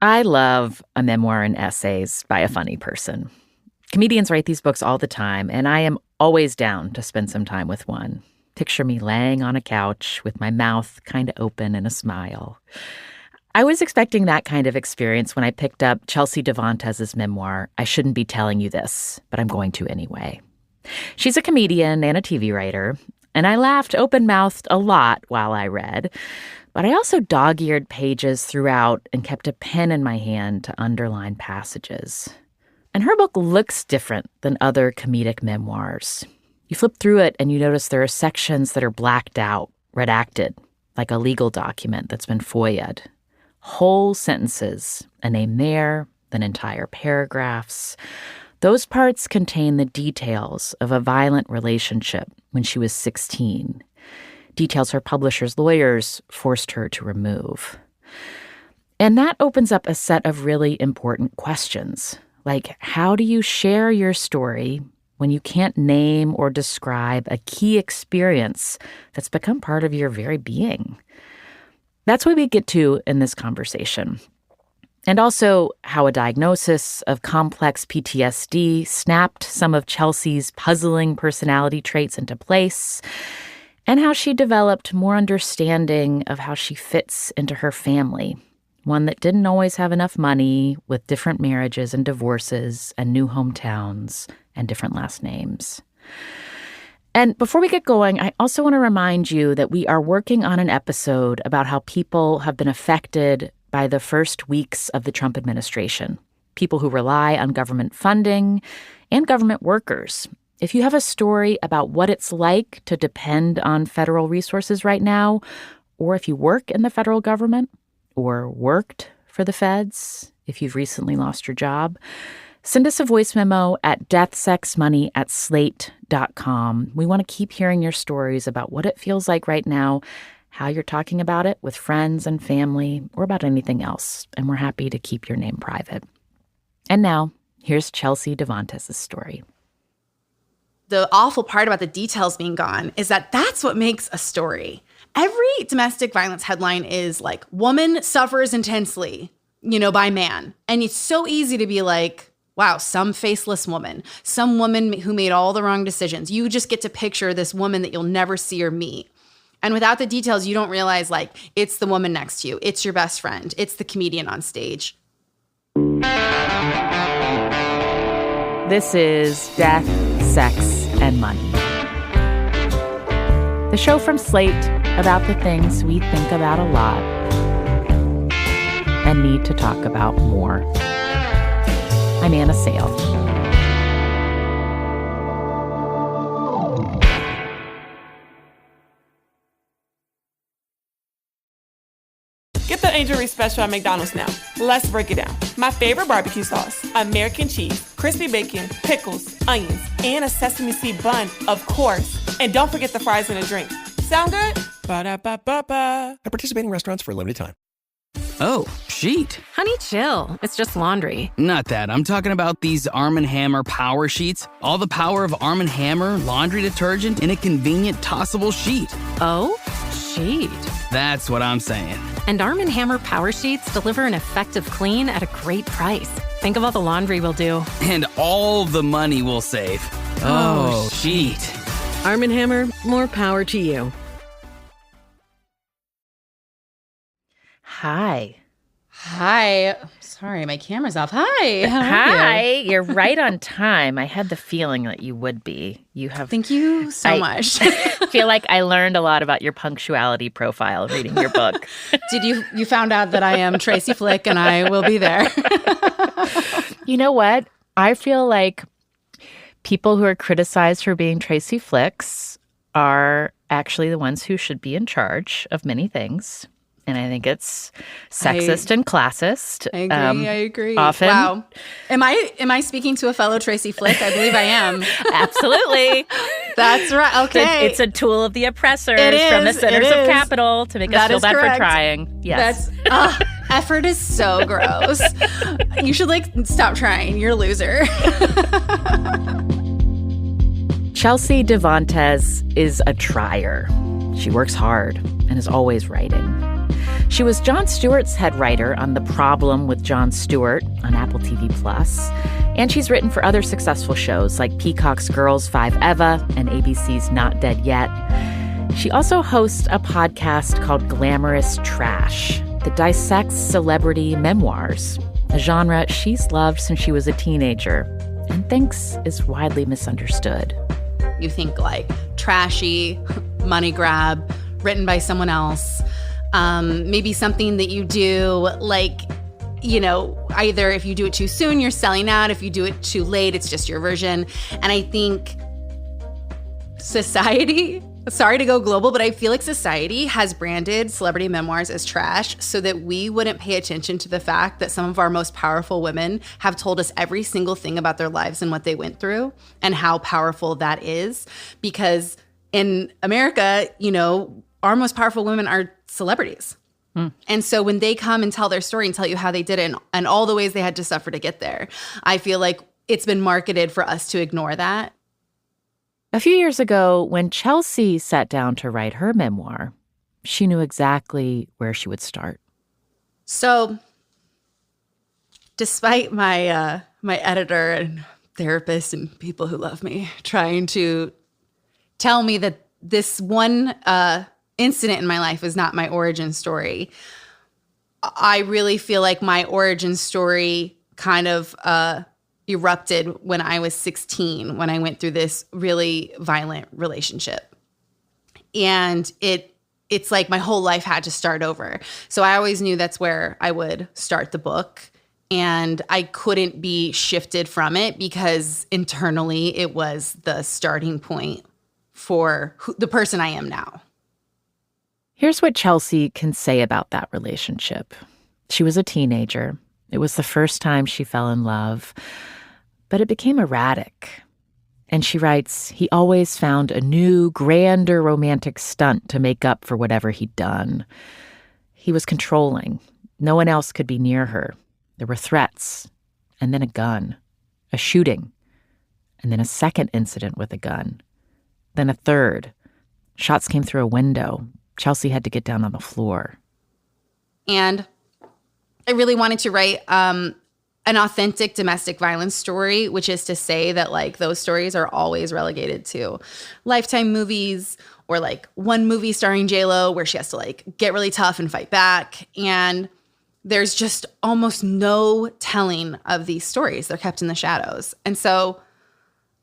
I love a memoir and essays by a funny person. Comedians write these books all the time, and I am always down to spend some time with one. Picture me laying on a couch with my mouth kind of open and a smile. I was expecting that kind of experience when I picked up Chelsea Devantez's memoir, I Shouldn't Be Telling You This, but I'm going to anyway. She's a comedian and a TV writer, and I laughed open-mouthed a lot while I read, but I also dog-eared pages throughout and kept a pen in my hand to underline passages. And her book looks different than other comedic memoirs. You flip through it and you notice there are sections that are blacked out, redacted, like a legal document that's been FOIA'd. Whole sentences, a name there, then entire paragraphs. Those parts contain the details of a violent relationship when she was 16. Details her publisher's lawyers forced her to remove. And that opens up a set of really important questions. Like, how do you share your story when you can't name or describe a key experience that's become part of your very being? That's what we get to in this conversation. And also how a diagnosis of complex PTSD snapped some of Chelsea's puzzling personality traits into place, and how she developed more understanding of how she fits into her family, one that didn't always have enough money, with different marriages and divorces and new hometowns and different last names. And before we get going, I also want to remind you that we are working on an episode about how people have been affected by the first weeks of the Trump administration, people who rely on government funding and government workers. If you have a story about what it's like to depend on federal resources right now, or if you work in the federal government or worked for the feds, if you've recently lost your job, send us a voice memo at deathsexmoney@slate.com. We want to keep hearing your stories about what it feels like right now, how you're talking about it with friends and family, or about anything else, and we're happy to keep your name private. And now, here's Chelsea Devantez's story. The awful part about the details being gone is that that's what makes a story. Every domestic violence headline is like, woman suffers intensely, by man. And it's so easy to be like, wow, some faceless woman, some woman who made all the wrong decisions. You just get to picture this woman that you'll never see or meet. And without the details, you don't realize, it's the woman next to you. It's your best friend. It's the comedian on stage. This is Death, Sex, and Money, the show from Slate about the things we think about a lot and need to talk about more. I'm Anna Sale. Get the Angel Reese special at McDonald's now. Let's break it down. My favorite barbecue sauce, American cheese, crispy bacon, pickles, onions, and a sesame seed bun, of course. And don't forget the fries and a drink. Sound good? Ba-da-ba-ba-ba. At participating restaurants for a limited time. Oh, sheet. Honey, chill. It's just laundry. Not that. I'm talking about these Arm & Hammer Power Sheets. All the power of Arm & Hammer laundry detergent in a convenient tossable sheet. Oh, sheet. That's what I'm saying. And Arm & Hammer Power Sheets deliver an effective clean at a great price. Think of all the laundry we'll do. And all the money we'll save. Oh, sheet. Arm & Hammer, more power to you. Hi. Sorry, my camera's off. Hi. Hi. You're right on time. I had the feeling that you would be. Thank you so much. I feel like I learned a lot about your punctuality profile reading your book. Did you found out that I am Tracy Flick and I will be there. You know what? I feel like people who are criticized for being Tracy Flicks are actually the ones who should be in charge of many things. And I think it's sexist and classist. I agree. Often. Wow. Am I speaking to a fellow Tracy Flick? I believe I am. Absolutely. That's right. Okay. It's a tool of the oppressors from the centers of capital to make us feel bad for trying. Yes. Effort is so gross. You should stop trying. You're a loser. Chelsea Devantez is a trier. She works hard and is always writing. She was Jon Stewart's head writer on The Problem with Jon Stewart on Apple TV+. And she's written for other successful shows like Peacock's Girls 5 Eva and ABC's Not Dead Yet. She also hosts a podcast called Glamorous Trash that dissects celebrity memoirs, a genre she's loved since she was a teenager and thinks is widely misunderstood. You think like trashy, money grab, written by someone else, maybe something that you do like, you know, either if you do it too soon, you're selling out. If you do it too late, it's just your version. And I think society, sorry to go global, but I feel like society has branded celebrity memoirs as trash so that we wouldn't pay attention to the fact that some of our most powerful women have told us every single thing about their lives and what they went through and how powerful that is. Because in America, you know, our most powerful women are celebrities. And so when they come and tell their story and tell you how they did it and all the ways they had to suffer to get there, I feel like it's been marketed for us to ignore that. A few years ago, when Chelsea sat down to write her memoir, she knew exactly where she would start. So despite my my editor and therapist and people who love me trying to tell me that this one incident in my life is not my origin story, I really feel like my origin story kind of erupted when I was 16, when I went through this really violent relationship. And it's like my whole life had to start over. So I always knew that's where I would start the book. And I couldn't be shifted from it because internally it was the starting point for the person I am now. Here's what Chelsea can say about that relationship. She was a teenager. It was the first time she fell in love, but it became erratic. And she writes, he always found a new, grander romantic stunt to make up for whatever he'd done. He was controlling. No one else could be near her. There were threats, and then a gun, a shooting, and then a second incident with a gun, then a third. Shots came through a window. Chelsea had to get down on the floor. And I really wanted to write an authentic domestic violence story, which is to say that like those stories are always relegated to Lifetime movies or like one movie starring J-Lo where she has to like get really tough and fight back. And there's just almost no telling of these stories. They're kept in the shadows. And so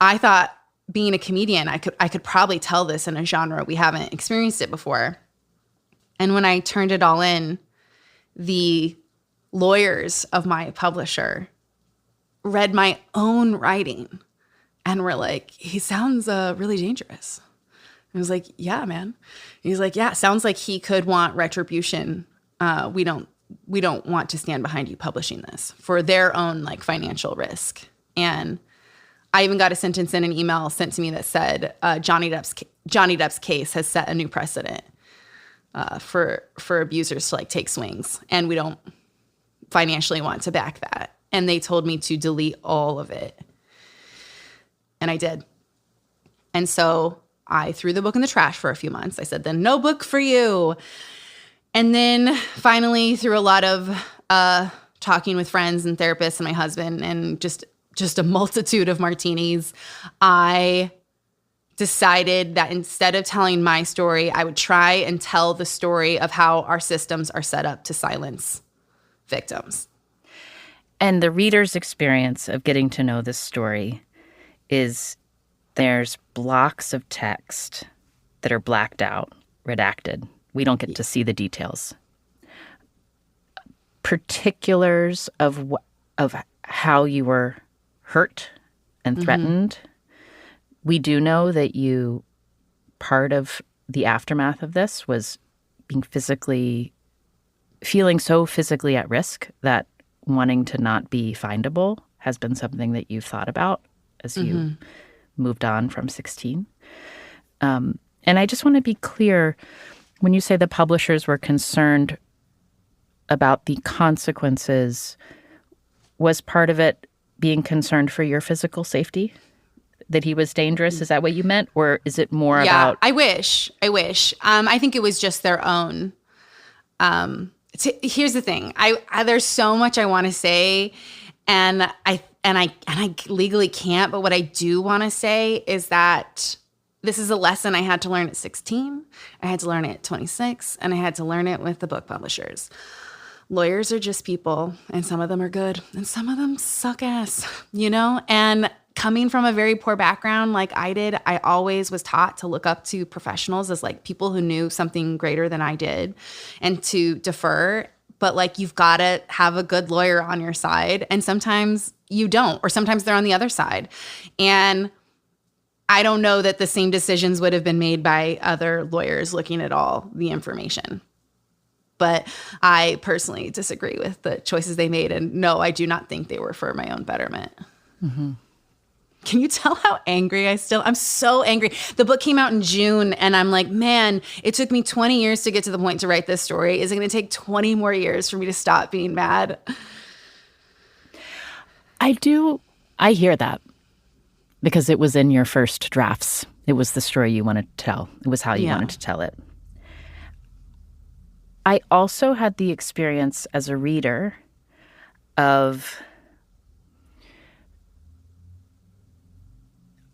I thought being a comedian, I could probably tell this in a genre we haven't experienced it before. And when I turned it all in, the lawyers of my publisher read my own writing and were like, he sounds really dangerous. I was like, yeah, man. He's like, yeah, sounds like he could want retribution. We don't want to stand behind you publishing this for their own like financial risk. And I even got a sentence in an email sent to me that said Johnny Depp's case has set a new precedent for abusers to like take swings, and we don't financially want to back that. And they told me to delete all of it, and I did. And so I threw the book in the trash for a few months. I said, then no book for you. And then finally, through a lot of talking with friends and therapists and my husband and just a multitude of martinis, I decided that instead of telling my story, I would try and tell the story of how our systems are set up to silence victims. And the reader's experience of getting to know this story is there's blocks of text that are blacked out, redacted. We don't get to see the details. Particulars of how you were hurt and threatened. Mm-hmm. We do know that part of the aftermath of this was feeling so physically at risk that wanting to not be findable has been something that you've thought about as you moved on from 16. And I just want to be clear, when you say the publishers were concerned about the consequences, was part of it being concerned for your physical safety? That he was dangerous? Is that what you meant? Or is it more about... I wish. I think it was just their own here's the thing. I there's so much I want to say, and I legally can't. But what I do want to say is that this is a lesson I had to learn at 16. I had to learn it at 26, and I had to learn it with the book publishers. Lawyers are just people, and some of them are good, and some of them suck ass, And coming from a very poor background like I did, I always was taught to look up to professionals as like people who knew something greater than I did and to defer. But like, you've got to have a good lawyer on your side. And sometimes you don't, or sometimes they're on the other side. And I don't know that the same decisions would have been made by other lawyers looking at all the information. But I personally disagree with the choices they made. And no, I do not think they were for my own betterment. Mm-hmm. Can you tell how angry I'm so angry. The book came out in June, and I'm like, man, it took me 20 years to get to the point to write this story. Is it going to take 20 more years for me to stop being mad? I hear that, because it was in your first drafts. It was the story you wanted to tell. It was how you wanted to tell it. I also had the experience as a reader of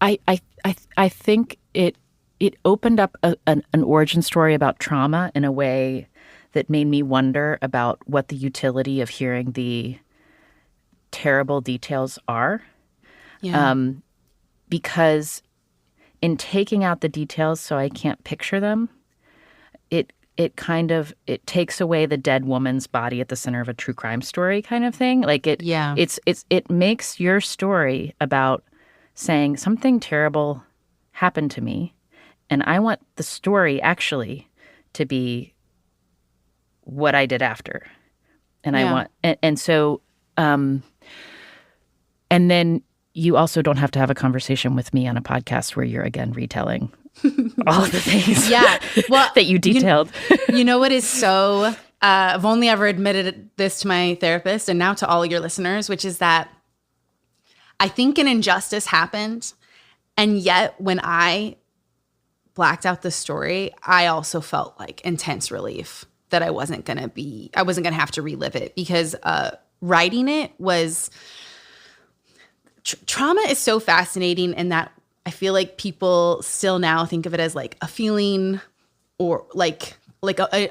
I think it opened up an origin story about trauma in a way that made me wonder about what the utility of hearing the terrible details are. Yeah. Because in taking out the details so I can't picture them, it takes away the dead woman's body at the center of a true crime story kind of thing. Like it makes your story about saying something terrible happened to me, and I want the story actually to be what I did after. And I want, and then you also don't have to have a conversation with me on a podcast where you're again retelling all of the things that you detailed. You know what is so, I've only ever admitted this to my therapist and now to all your listeners, which is that I think an injustice happened. And yet when I blacked out the story, I also felt like intense relief that I wasn't going to have to relive it, because writing it was, trauma is so fascinating in that I feel like people still now think of it as like a feeling or like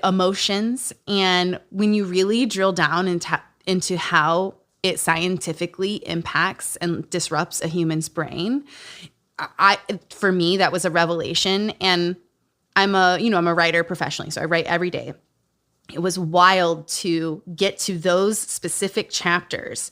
emotions. And when you really drill down into how it scientifically impacts and disrupts a human's brain, for me, that was a revelation. And I'm a writer professionally, so I write every day. It was wild to get to those specific chapters.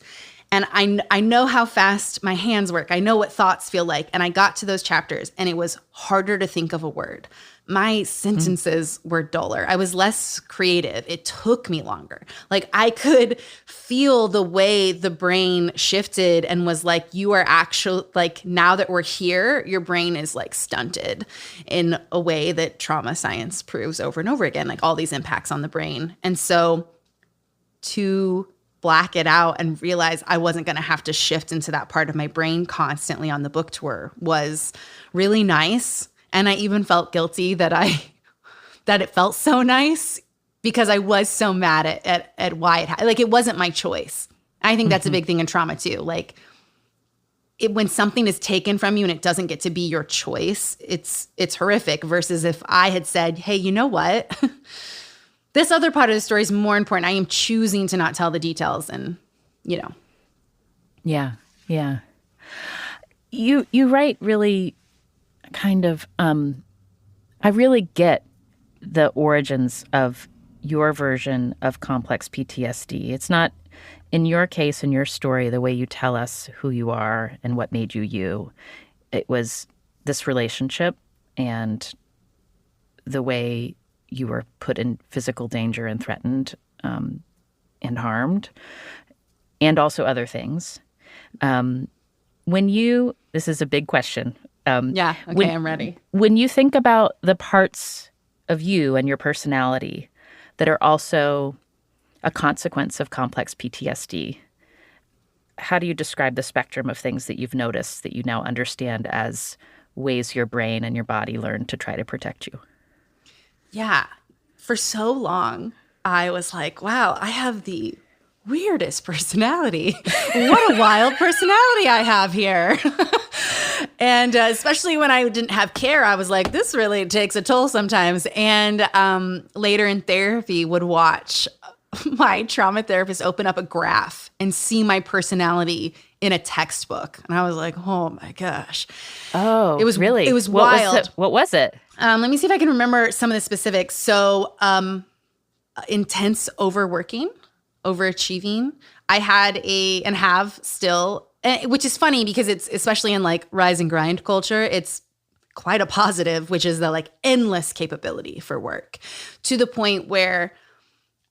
And I know how fast my hands work. I know what thoughts feel like. And I got to those chapters, and it was harder to think of a word. My sentences were duller. I was less creative. It took me longer. Like, I could feel the way the brain shifted and was like, you are actually, like, now that we're here, your brain is like stunted in a way that trauma science proves over and over again, like all these impacts on the brain. And so to black it out and realize I wasn't going to have to shift into that part of my brain constantly on the book tour was really nice. And I even felt guilty that it felt so nice, because I was so mad at why it wasn't my choice. I think that's a big thing in trauma too. Like, when something is taken from you and it doesn't get to be your choice, it's horrific, versus if I had said, hey, you know what? This other part of the story is more important. I am choosing to not tell the details, and, Yeah. You write really kind of, I really get the origins of your version of complex PTSD. It's not, in your case, in your story, the way you tell us who you are and what made you you. It was this relationship and the way you were put in physical danger and threatened and harmed, and also other things. This is a big question. I'm ready. When you think about the parts of you and your personality that are also a consequence of complex PTSD, how do you describe the spectrum of things that you've noticed that you now understand as ways your brain and your body learn to try to protect you? Yeah. For so long, I was like, wow, I have the weirdest personality. What a wild personality I have here. And especially when I didn't have care, I was like, this really takes a toll sometimes. And later in therapy would watch my trauma therapist open up a graph and see my personality in a textbook. And I was like, oh my gosh. Oh, it was really? It was wild. What was it? Let me see if I can remember some of the specifics. So intense overworking, overachieving. I had and have still, which is funny because it's especially in like rise and grind culture, it's quite a positive, which is the like endless capability for work, to the point where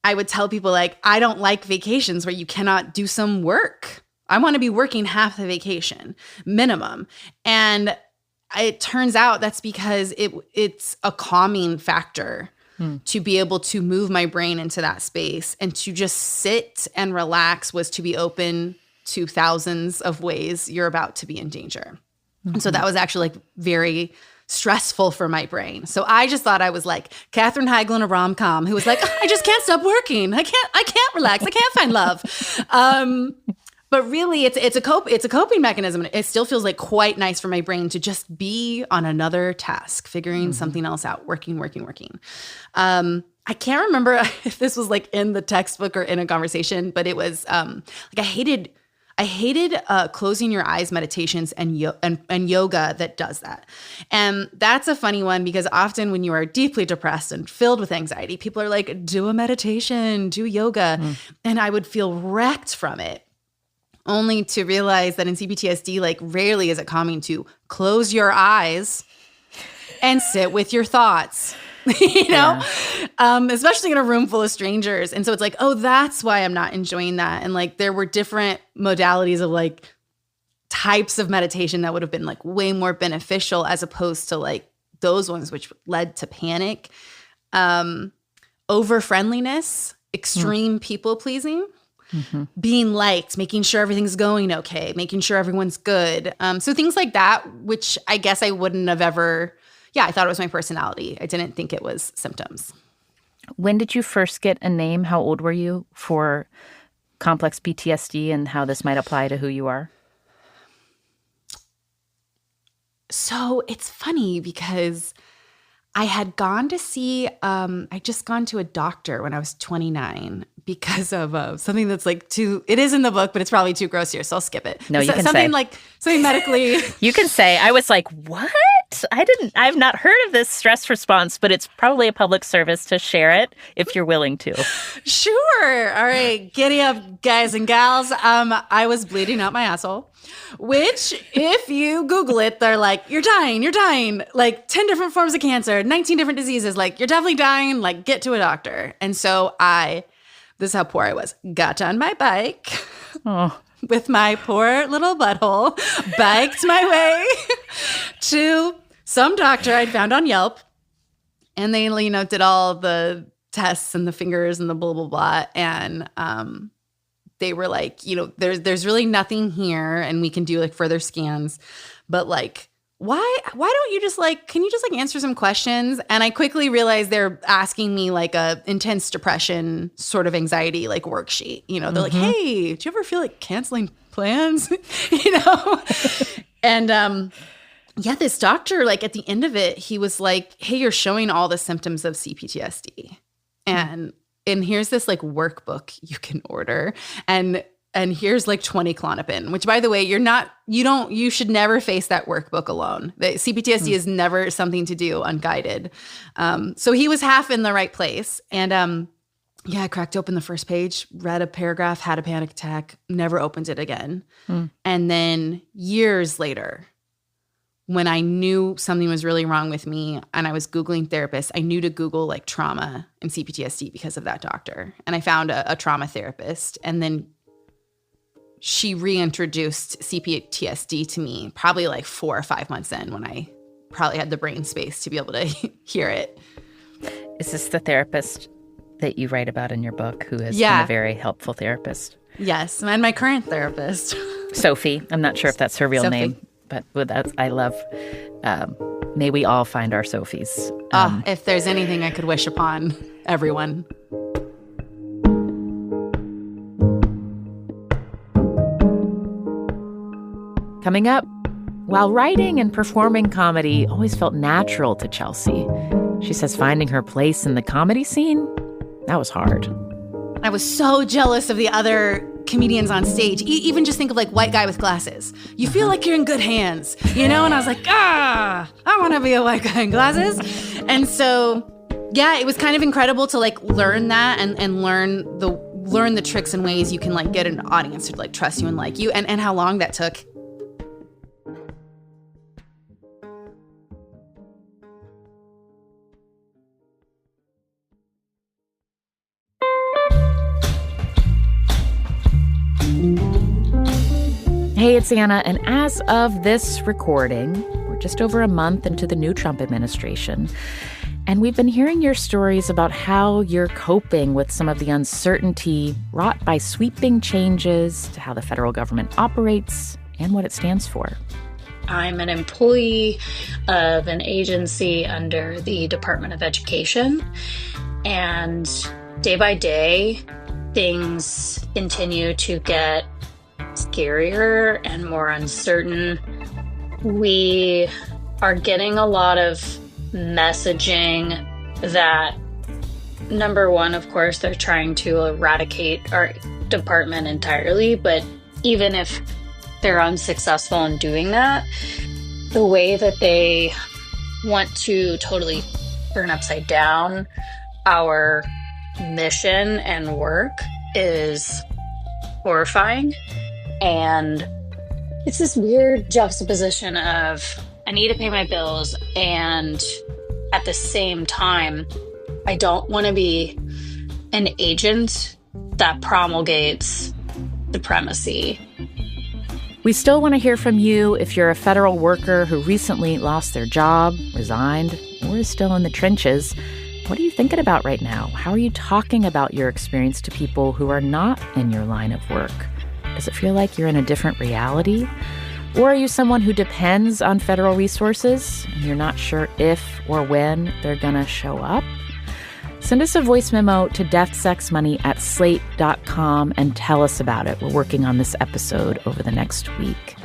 I would tell people like, I don't like vacations where you cannot do some work. I want to be working half the vacation minimum. And it turns out that's because it's a calming factor to be able to move my brain into that space, and to just sit and relax was to be open to thousands of ways you're about to be in danger. And so that was actually like very stressful for my brain. So I just thought I was like Katherine Heigl in a rom-com who was like, I just can't stop working. I can't relax. I can't find love. But really, it's a coping mechanism. It still feels like quite nice for my brain to just be on another task, figuring something else out, working. I can't remember if this was like in the textbook or in a conversation, but it was like I hated closing your eyes meditations and yoga that does that. And that's a funny one because often when you are deeply depressed and filled with anxiety, people are like, do a meditation, do yoga. And I would feel wrecked from it, only to realize that in CPTSD, like rarely is it calming to close your eyes and sit with your thoughts. You know, especially in a room full of strangers. And so it's like, oh, that's why I'm not enjoying that. And like, there were different modalities of like types of meditation that would have been like way more beneficial as opposed to like those ones, which led to panic, over friendliness, extreme people pleasing, being liked, making sure everything's going okay, making sure everyone's good. So things like that, which I guess I wouldn't have ever. Yeah, I thought it was my personality. I didn't think it was symptoms. When did you first get a name? How old were you for complex PTSD and how this might apply to who you are? So it's funny because I had gone to see, I'd just gone to a doctor when I was 29 because of something that's like it is in the book, but it's probably too gross here, so I'll skip it. No, you can something say. Like something medically. You can say. I was like, what? I've not heard of this stress response, but it's probably a public service to share it if you're willing to. Sure. All right. Giddy up, guys and gals. I was bleeding out my asshole, which if you Google it, they're like, you're dying. Like 10 different forms of cancer, 19 different diseases. Like, you're definitely dying. Like, get to a doctor. And so this is how poor I was, got on my bike. Oh. With my poor little butthole, biked my way to some doctor I'd found on Yelp. And they, did all the tests and the fingers and the blah, blah, blah. And they were like, there's really nothing here and we can do like further scans. But like, why don't you just can you just answer some questions? And I quickly realized they're asking me like a intense depression sort of anxiety like worksheet. They're like, hey, do you ever feel like canceling plans? And this doctor, like at the end of it, he was like, hey, you're showing all the symptoms of CPTSD. And here's this like workbook you can order. And here's like 20 Klonopin, which by the way, you should never face that workbook alone. The CPTSD is never something to do unguided. So he was half in the right place. And I cracked open the first page, read a paragraph, had a panic attack, never opened it again. And then years later, when I knew something was really wrong with me and I was Googling therapists, I knew to Google like trauma and CPTSD because of that doctor. And I found a trauma therapist. And then she reintroduced CPTSD to me probably like 4 or 5 months in when I probably had the brain space to be able to hear it. Is this the therapist that you write about in your book who has been a very helpful therapist? Yes, and my current therapist. Sophie. I'm not sure if that's her real name, but I love, may we all find our Sophies. If there's anything I could wish upon everyone. Coming up, while writing and performing comedy always felt natural to Chelsea, she says finding her place in the comedy scene, that was hard. I was so jealous of the other comedians on stage. Even just think of like white guy with glasses. You feel like you're in good hands, you know? And I was like, I want to be a white guy in glasses. And so, yeah, it was kind of incredible to like learn that and learn the tricks and ways you can like get an audience to like trust you and like you, and how long that took. Hey, it's Anna, and as of this recording, we're just over a month into the new Trump administration, and we've been hearing your stories about how you're coping with some of the uncertainty wrought by sweeping changes to how the federal government operates and what it stands for. I'm an employee of an agency under the Department of Education, and day by day, things continue to get scarier and more uncertain. We are getting a lot of messaging that, number one, of course, they're trying to eradicate our department entirely, but even if they're unsuccessful in doing that, the way that they want to totally turn upside down our mission and work is horrifying. And it's this weird juxtaposition of I need to pay my bills, and at the same time, I don't want to be an agent that promulgates supremacy. We still want to hear from you if you're a federal worker who recently lost their job, resigned, or is still in the trenches. What are you thinking about right now? How are you talking about your experience to people who are not in your line of work? Does it feel like you're in a different reality? Or are you someone who depends on federal resources and you're not sure if or when they're going to show up? Send us a voice memo to deathsexmoney@slate.com and tell us about it. We're working on this episode over the next week.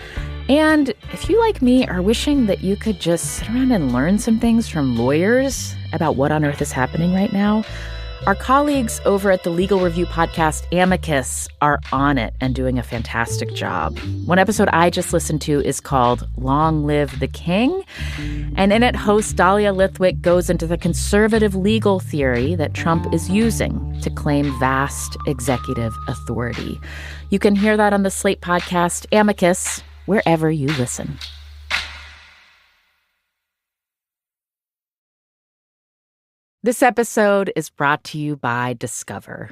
And if you, like me, are wishing that you could just sit around and learn some things from lawyers about what on earth is happening right now, our colleagues over at the legal review podcast Amicus are on it and doing a fantastic job. One episode I just listened to is called Long Live the King. And in it, host Dahlia Lithwick goes into the conservative legal theory that Trump is using to claim vast executive authority. You can hear that on the Slate podcast Amicus, wherever you listen. This episode is brought to you by Discover.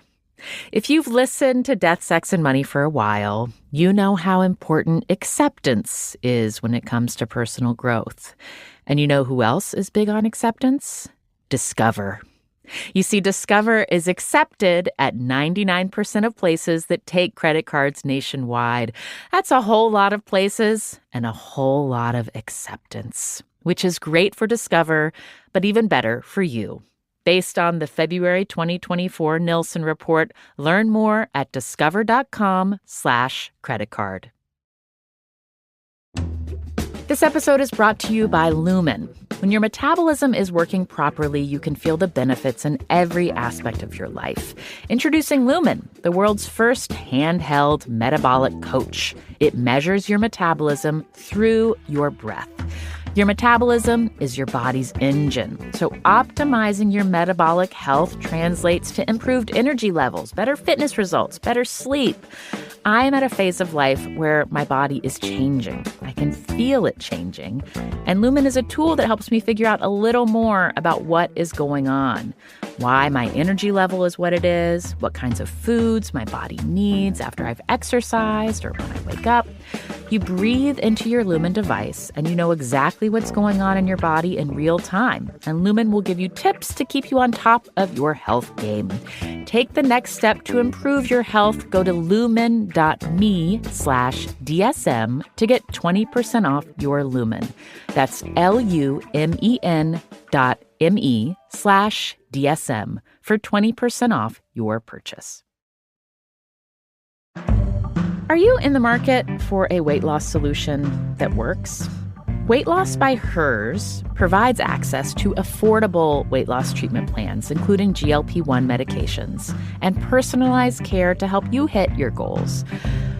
If you've listened to Death, Sex, and Money for a while, you know how important acceptance is when it comes to personal growth. And you know who else is big on acceptance? Discover. You see, Discover is accepted at 99% of places that take credit cards nationwide. That's a whole lot of places and a whole lot of acceptance, which is great for Discover, but even better for you. Based on the February 2024 Nielsen report, learn more at discover.com/creditcard. This episode is brought to you by Lumen. When your metabolism is working properly, you can feel the benefits in every aspect of your life. Introducing Lumen, the world's first handheld metabolic coach. It measures your metabolism through your breath. Your metabolism is your body's engine, so optimizing your metabolic health translates to improved energy levels, better fitness results, better sleep. I am at a phase of life where my body is changing. I can feel it changing. And Lumen is a tool that helps me figure out a little more about what is going on, why my energy level is what it is, what kinds of foods my body needs after I've exercised or when I wake up. You breathe into your Lumen device and you know exactly what's going on in your body in real time. And Lumen will give you tips to keep you on top of your health game. Take the next step to improve your health. Go to lumen.me/DSM to get 20% off your Lumen. That's LUMEN.me/DSM for 20% off your purchase. Are you in the market for a weight loss solution that works? Weight Loss by Hers provides access to affordable weight loss treatment plans, including GLP-1 medications, and personalized care to help you hit your goals.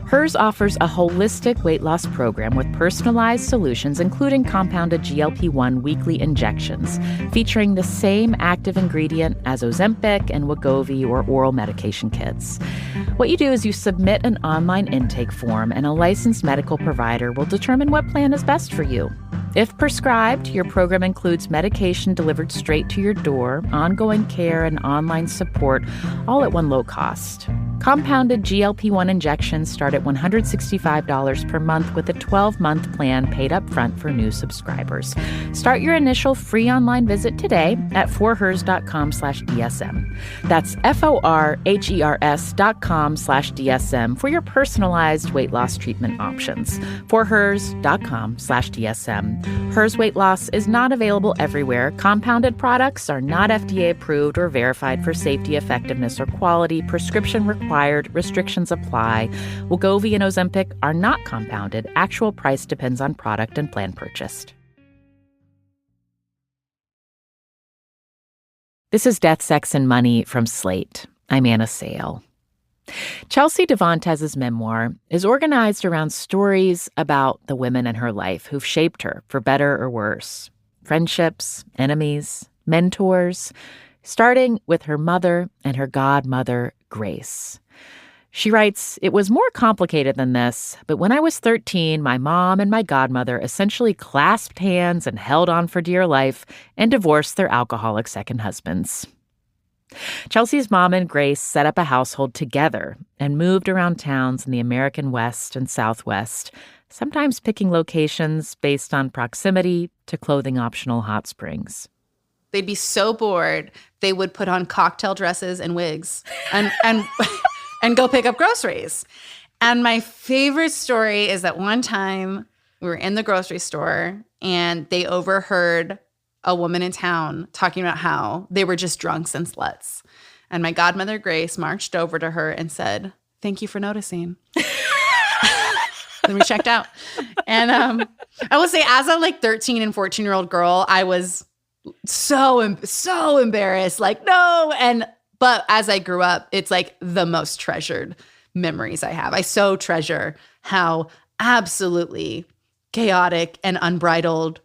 Hers offers a holistic weight loss program with personalized solutions, including compounded GLP-1 weekly injections, featuring the same active ingredient as Ozempic and Wegovy or oral medication kits. What you do is you submit an online intake form, and a licensed medical provider will determine what plan is best for you. If prescribed, your program includes medication delivered straight to your door, ongoing care, and online support, all at one low cost. Compounded GLP-1 injections start at $165 per month with a 12-month plan paid up front for new subscribers. Start your initial free online visit today at forhers.com/DSM. That's FORHERS.com/DSM for your personalized weight loss treatment options. forhers.com/DSM. Hers weight loss is not available everywhere. Compounded products are not FDA approved or verified for safety, effectiveness, or quality. Prescription required. Restrictions apply. Wegovy and Ozempic are not compounded. Actual price depends on product and plan purchased. This is Death, Sex, and Money from Slate. I'm Anna Sale. Chelsea Devantez's memoir is organized around stories about the women in her life who've shaped her for better or worse. Friendships, enemies, mentors, starting with her mother and her godmother, Grace. She writes, "It was more complicated than this, but when I was 13, my mom and my godmother essentially clasped hands and held on for dear life and divorced their alcoholic second husbands." Chelsea's mom and Grace set up a household together and moved around towns in the American West and Southwest, sometimes picking locations based on proximity to clothing-optional hot springs. They'd be so bored, they would put on cocktail dresses and wigs and and go pick up groceries. And my favorite story is that one time we were in the grocery store and they overheard a woman in town talking about how they were just drunks and sluts. And my godmother, Grace, marched over to her and said, "Thank you for noticing." Then we checked out. And I will say, as a 13 and 14-year-old girl, I was so embarrassed, no. But as I grew up, it's the most treasured memories I have. I so treasure how absolutely chaotic and unbridled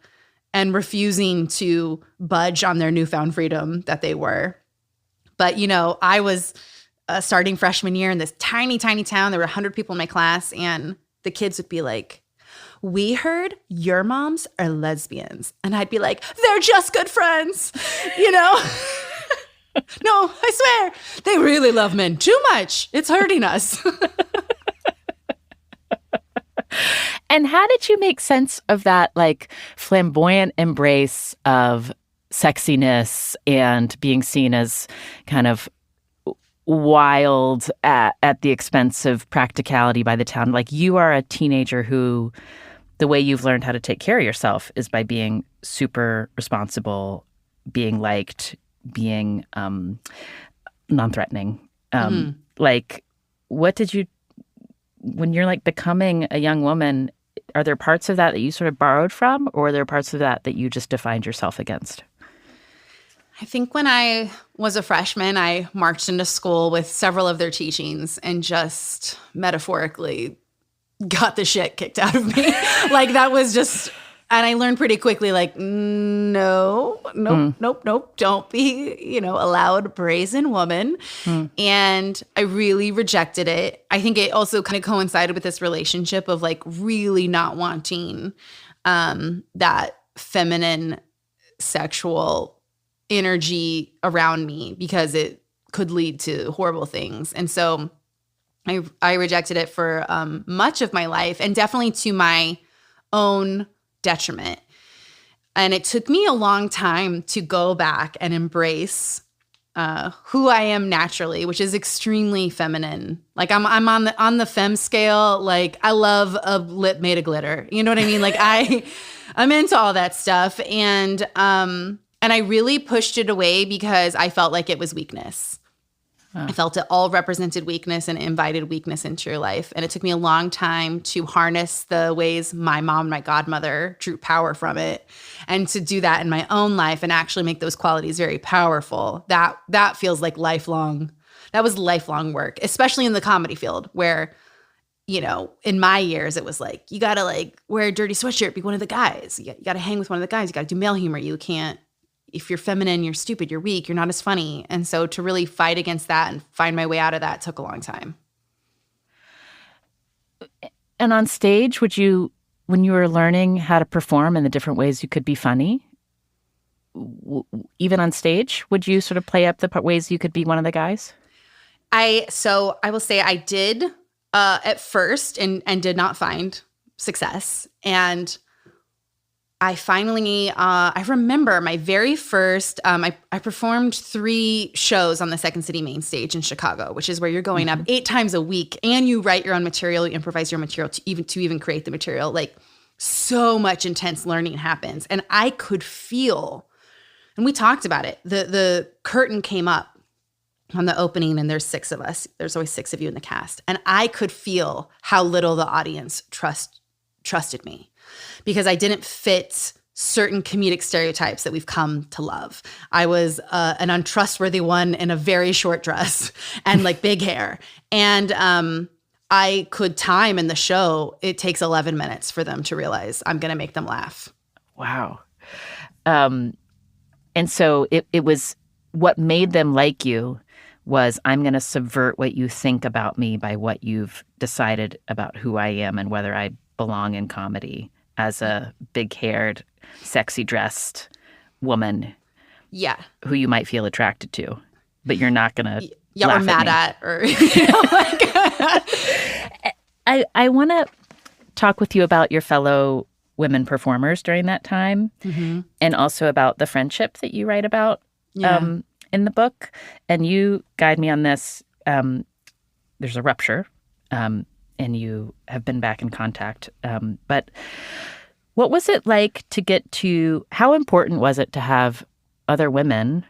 and refusing to budge on their newfound freedom that they were. But, I was starting freshman year in this tiny, tiny town. There were 100 people in my class, and the kids would be like, "We heard your moms are lesbians." And I'd be like, "They're just good friends," No, I swear, they really love men too much. It's hurting us. And how did you make sense of that, flamboyant embrace of sexiness and being seen as kind of wild at the expense of practicality by the town? You are a teenager who, the way you've learned how to take care of yourself is by being super responsible, being liked, being non-threatening. What did you, when you're becoming a young woman, are there parts of that you sort of borrowed from, or are there parts of that you just defined yourself against? I think when I was a freshman, I marched into school with several of their teachings and just metaphorically got the shit kicked out of me. That was just, and I learned pretty quickly, nope, don't be, a loud, brazen woman. And I really rejected it. I think it also kind of coincided with this relationship of really not wanting that feminine sexual energy around me because it could lead to horrible things. And so I rejected it for much of my life, and definitely to my own detriment. And it took me a long time to go back and embrace who I am naturally, which is extremely feminine. I'm on the femme scale. I love a lip made of glitter. You know what I mean? I'm into all that stuff. And I really pushed it away because I felt like it was weakness. I felt it all represented weakness and invited weakness into your life. And it took me a long time to harness the ways my mom, my godmother, drew power from it, and to do that in my own life and actually make those qualities very powerful. That feels like lifelong. That was lifelong work, especially in the comedy field where, you know, in my years, it was like, you got to like wear a dirty sweatshirt, be one of the guys. You got to hang with one of the guys. You got to do male humor. You can't. If you're feminine, you're stupid, you're weak, you're not as funny. And so to really fight against that and find my way out of that took a long time. And on stage, when you were learning how to perform and the different ways you could be funny, even on stage, would you sort of play up the ways you could be one of the guys? So I will say I did at first and did not find success. And I finally, I remember my very first, I performed 3 shows on the Second City main stage in Chicago, which is where you're going up 8 times a week and you write your own material, you improvise your material to even create the material. Like so much intense learning happens. And I could feel, and we talked about it, the curtain came up on the opening and there's 6 of us. There's always 6 of you in the cast. And I could feel how little the audience trusted me. Because I didn't fit certain comedic stereotypes that we've come to love. I was an untrustworthy one in a very short dress and like big hair. And I could time in the show, it takes 11 minutes for them to realize I'm going to make them laugh. Wow. And so it was what made them like you was I'm going to subvert what you think about me by what you've decided about who I am and whether I belong in comedy as a big-haired, sexy-dressed woman. Yeah. Who you might feel attracted to, but you're not going to or mad at. Or you know, like I want to talk with you about your fellow women performers during that time and also about the friendship that you write about in the book. And you guide me on this. There's a rupture. And you have been back in contact. But what was it like to get to, how important was it to have other women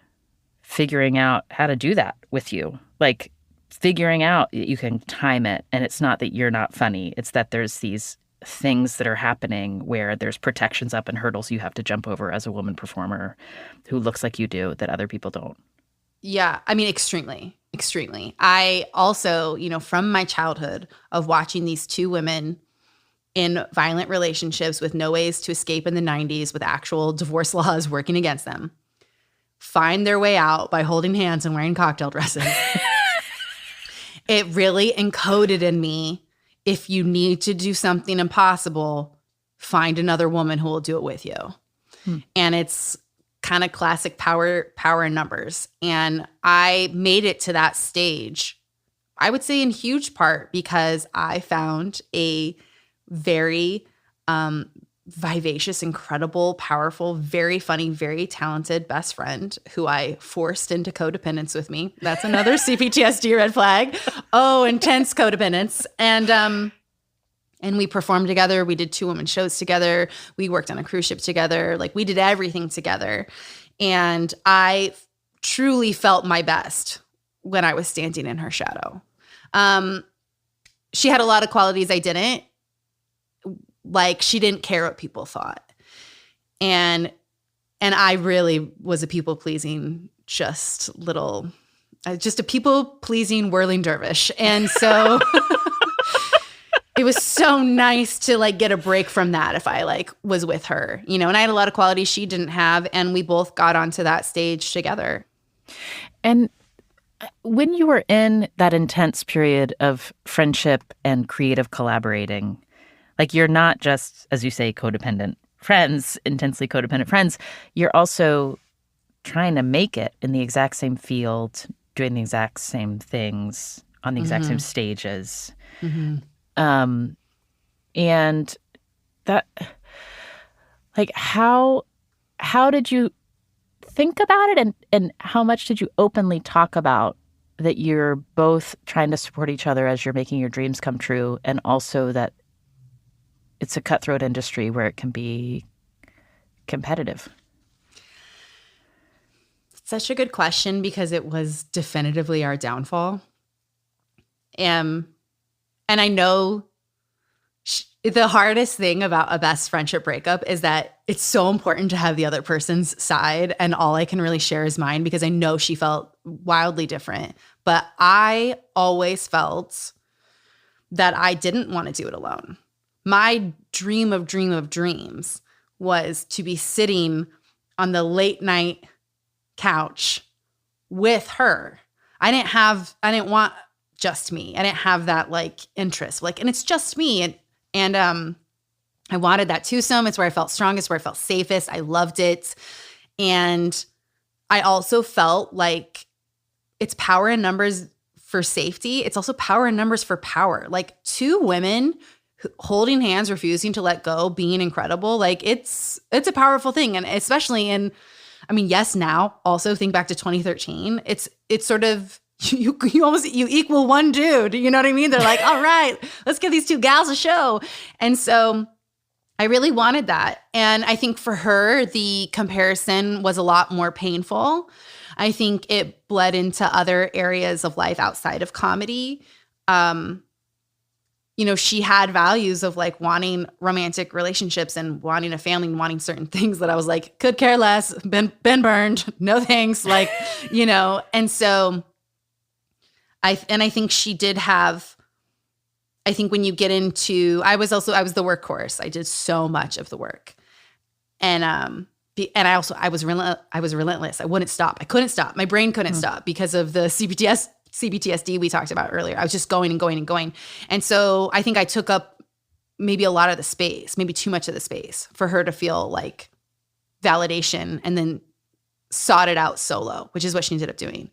figuring out how to do that with you? Like figuring out you can time it and it's not that you're not funny. It's that there's these things that are happening where there's protections up and hurdles you have to jump over as a woman performer who looks like you do that other people don't. Yeah, I mean, extremely. I also, you know, from my childhood of watching these 2 women in violent relationships with no ways to escape in the 90s with actual divorce laws working against them, find their way out by holding hands and wearing cocktail dresses. It really encoded in me, if you need to do something impossible, find another woman who will do it with you. And it's kind of classic power in numbers. And I made it to that stage, I would say in huge part because I found a very vivacious, incredible, powerful, very funny, very talented best friend who I forced into codependence with me. That's another CPTSD red flag. Oh, intense codependence. And we performed together. We did 2 women shows together. We worked on a cruise ship together. Like we did everything together. And I truly felt my best when I was standing in her shadow. She had a lot of qualities I didn't. Like she didn't care what people thought. And I really was a people-pleasing, just a people-pleasing whirling dervish. And so it was so nice to like get a break from that if I like was with her, you know, and I had a lot of qualities she didn't have. And we both got onto that stage together. And when you were in that intense period of friendship and creative collaborating, like you're not just, as you say, codependent friends, intensely codependent friends, you're also trying to make it in the exact same field, doing the exact same things on the exact same stages. And that, like, how did you think about it, and how much did you openly talk about that you're both trying to support each other as you're making your dreams come true, and also that it's a cutthroat industry where it can be competitive? Such a good question because it was definitively our downfall. And I know the hardest thing about a best friendship breakup is that it's so important to have the other person's side, and all I can really share is mine because I know she felt wildly different. But I always felt that I didn't want to do it alone. My dream of dreams was to be sitting on the late night couch with her. I didn't want just me. I didn't have that like interest. Like, and it's just me. And I wanted that twosome. It's where I felt strongest, where I felt safest. I loved it. And I also felt like it's power in numbers for safety. It's also power in numbers for power. Like two women holding hands, refusing to let go, being incredible. Like it's a powerful thing. And especially yes, now also think back to 2013. It's sort of, you equal one dude. You know what I mean? They're like, all right, let's give these two gals a show. And so I really wanted that. And I think for her, the comparison was a lot more painful. I think it bled into other areas of life outside of comedy. She had values of like wanting romantic relationships and wanting a family and wanting certain things that I was like, could care less, been burned, no thanks. Like, and so I think she did have, I think when you get into, I was the workhorse. I did so much of the work. And I was relentless. I wouldn't stop. I couldn't stop. My brain couldn't stop because of the CBTSD we talked about earlier. I was just going and going and going. And so I think I took up maybe a lot of the space, maybe too much of the space for her to feel like validation, and then sought it out solo, which is what she ended up doing.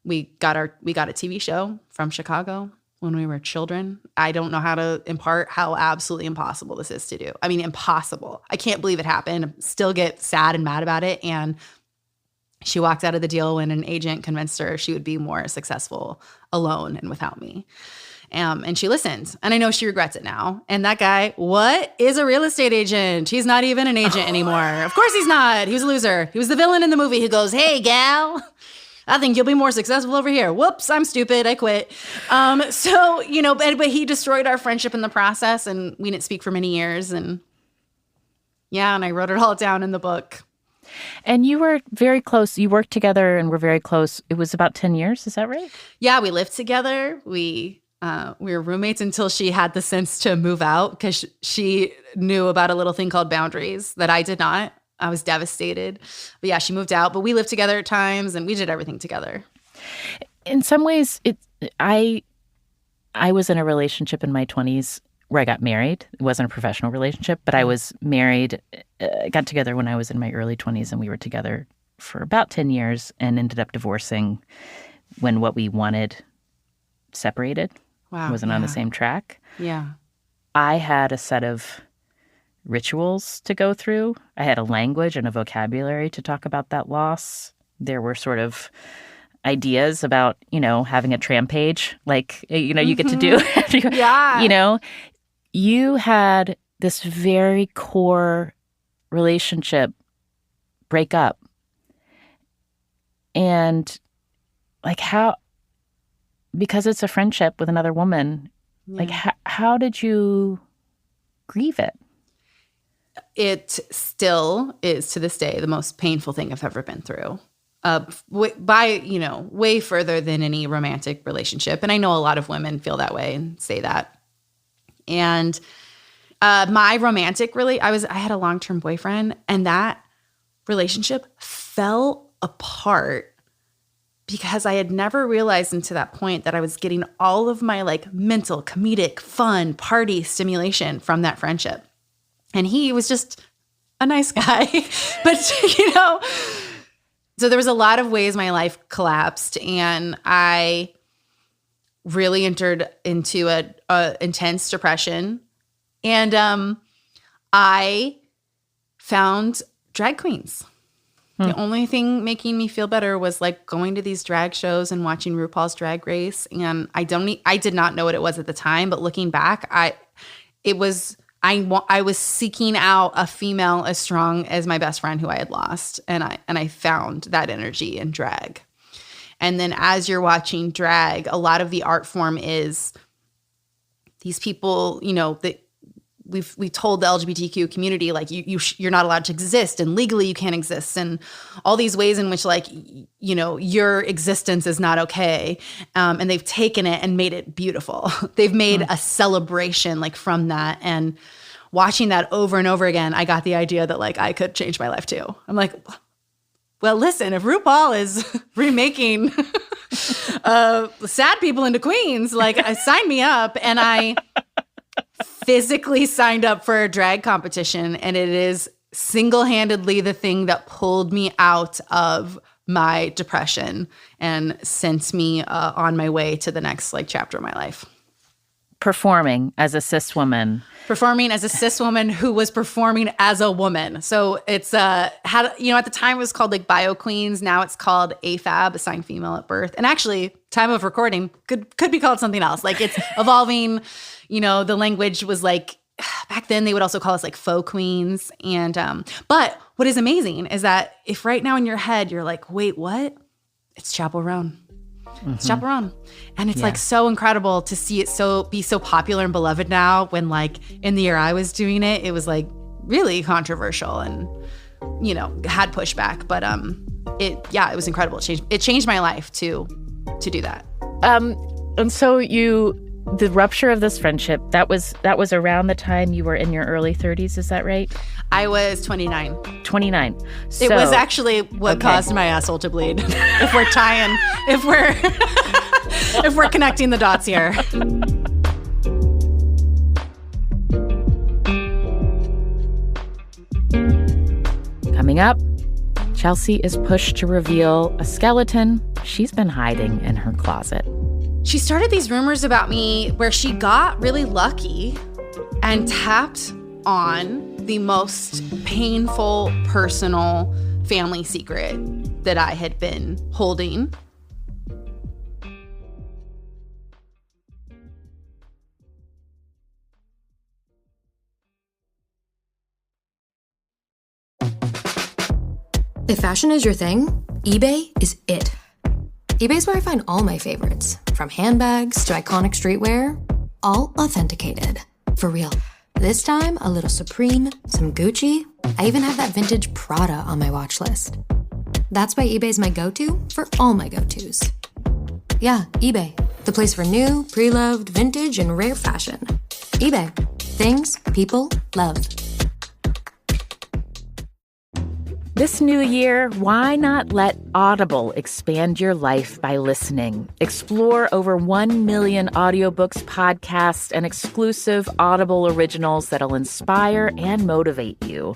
We got a TV show from Chicago when we were children. I don't know how to impart how absolutely impossible this is to do. I mean, impossible. I can't believe it happened. I still get sad and mad about it. And she walked out of the deal when an agent convinced her she would be more successful alone and without me. And she listened. And I know she regrets it now. And that guy, what is a real estate agent? He's not even an agent anymore. Of course he's not. He was a loser. He was the villain in the movie who goes, hey, gal, I think you'll be more successful over here. Whoops, I'm stupid. I quit. But he destroyed our friendship in the process, and we didn't speak for many years. And I wrote it all down in the book. And you were very close. You worked together and were very close. It was about 10 years. Is that right? Yeah, we lived together. We were roommates until she had the sense to move out because she knew about a little thing called boundaries that I did not. I was devastated. But yeah, she moved out. But we lived together at times, and we did everything together. In some ways, I was in a relationship in my 20s where I got married. It wasn't a professional relationship, but I was married. Got together when I was in my early 20s, and we were together for about 10 years and ended up divorcing when what we wanted separated. Wow. Wasn't on the same track. Yeah. I had a set of rituals to go through. I had a language and a vocabulary to talk about that loss. There were sort of ideas about, having a tram page, like, you get to do. Yeah. You had this very core relationship break up. And like because it's a friendship with another woman, like how did you grieve it? It still is to this day the most painful thing I've ever been through. Way further than any romantic relationship. And I know a lot of women feel that way and say that. And my romantic I had a long-term boyfriend, and that relationship fell apart because I had never realized until that point that I was getting all of my like mental, comedic, fun, party stimulation from that friendship. And he was just a nice guy. But, so there was a lot of ways my life collapsed, and I really entered into a intense depression. And I found drag queens. The only thing making me feel better was like going to these drag shows and watching RuPaul's Drag Race. And I did not know what it was at the time, but looking back, it was I was seeking out a female as strong as my best friend who I had lost. And I found that energy in drag. And then as you're watching drag, a lot of the art form is these people, that we told the LGBTQ community, like, you're not allowed to exist, and legally you can't exist, and all these ways in which, like, your existence is not okay. And they've taken it and made it beautiful. They've made a celebration, like, from that. And watching that over and over again, I got the idea that, like, I could change my life too. I'm like, well, listen, if RuPaul is remaking sad people into queens, like, sign me up. And I physically signed up for a drag competition, and it is single-handedly the thing that pulled me out of my depression and sent me on my way to the next, like, chapter of my life. Performing as a cis woman who was performing as a woman. So it's at the time it was called, like, Bio Queens. Now it's called AFAB, assigned female at birth. And actually, time of recording could be called something else. Like, it's evolving. The language was, like, back then they would also call us, like, faux queens. And but what is amazing is that if right now in your head you're like, wait, what? It's Chaperone. It's Chaperone. And it's like so incredible to see it be so popular and beloved now, when, like, in the year I was doing it, it was, like, really controversial and, had pushback. But it was incredible. It changed my life to do that. And so the rupture of this friendship, that was around the time you were in your early 30s, is that right? I was 29. 29. So, it was actually what caused my asshole to bleed. if we're connecting the dots here. Coming up, Chelsea is pushed to reveal a skeleton she's been hiding in her closet. She started these rumors about me where she got really lucky and tapped on the most painful personal family secret that I had been holding. If fashion is your thing, eBay is it. eBay's where I find all my favorites, from handbags to iconic streetwear, all authenticated. For real. This time, a little Supreme, some Gucci. I even have that vintage Prada on my watch list. That's why eBay's my go-to for all my go-tos. Yeah, eBay, the place for new, pre-loved, vintage, and rare fashion. eBay, things people love. This new year, why not let Audible expand your life by listening? Explore over 1 million audiobooks, podcasts, and exclusive Audible originals that'll inspire and motivate you.